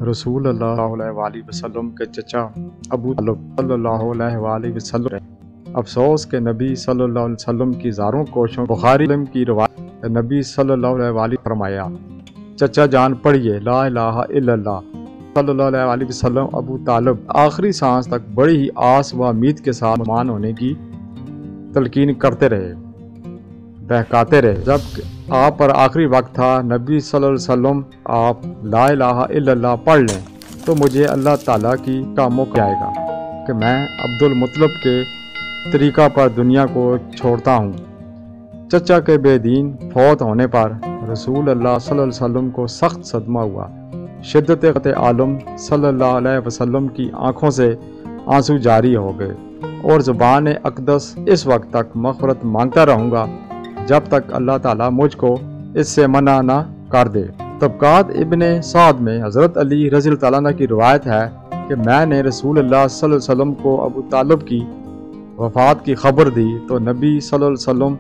رسول اللہ علیہ وآلہ وسلم کے چچا ابوجہل صلی اللہ علیہ وآلہ وسلم افسوس کہ نبی صلی اللہ علیہ وسلم کی ہزاروں کوششوں بخاری کی روایت نبی صلی اللہ علیہ وآلہ فرمایا چچا جان پڑھیے لا الہ الا اللہ صلی اللہ علیہ وآلہ وسلم ابو طالب آخری سانس تک بڑی ہی آس و امید کے ساتھ مسلمان ہونے کی تلقین کرتے رہے بہکاتے رہے۔ جب آپ پر آخری وقت تھا نبی صلی اللہ علیہ وسلم آپ لا الہ الا اللہ پڑھ لیں تو مجھے اللہ تعالیٰ کی کا موقع آئے گا کہ میں عبدالمطلب کے طریقہ پر دنیا کو چھوڑتا ہوں۔ چچا کے بےدین فوت ہونے پر رسول اللہ صلی اللہ علیہ وسلم کو سخت صدمہ ہوا۔ شدت عالم صلی اللہ علیہ وسلم کی آنکھوں سے آنسو جاری ہو گئے اور زبان اقدس اس وقت تک مغفرت مانگتا رہوں گا جب تک اللہ تعالیٰ مجھ کو اس سے منع نہ کر دے۔ طبقات ابن سعد میں حضرت علی رضی اللہ تعالیٰ عنہ کی روایت ہے کہ میں نے رسول اللہ صلی اللہ علیہ وسلم کو ابو طالب کی وفات کی خبر دی تو نبی صلی اللہ علیہ وسلم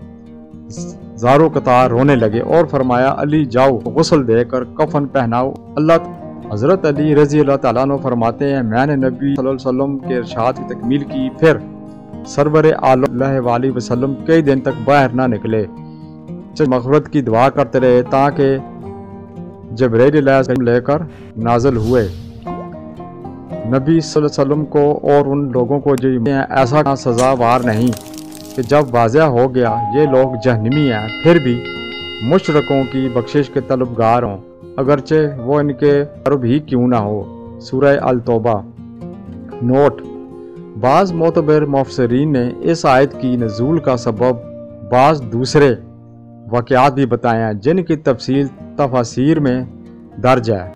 زارو قطار رونے لگے اور فرمایا علی جاؤ غسل دے کر کفن پہناؤ۔ اللہ حضرت علی رضی اللہ تعالیٰ عنہ فرماتے ہیں میں نے نبی صلی اللہ علیہ وسلم کے ارشاد کی تکمیل کی، پھر سرور عالم اللہ وآلہ وسلم کئی دن تک باہر نہ نکلے، مغفرت کی دعا کرتے رہے تاکہ جبرائیل علیہ السلام لے کر نازل ہوئے۔ نبی صلی اللہ علیہ وسلم کو اور ان لوگوں کو جو ایسا سزاوار نہیں کہ جب واضح ہو گیا یہ لوگ جہنمی ہیں پھر بھی مشرکوں کی بخشش کے طلبگار ہوں اگرچہ وہ ان کے قرب ہی کیوں نہ ہو۔ سورہ التوبہ۔ نوٹ: بعض معتبر مفسرین نے اس آیت کی نزول کا سبب بعض دوسرے واقعات بھی بتائے ہیں جن کی تفصیل تفاسیر میں درج ہے۔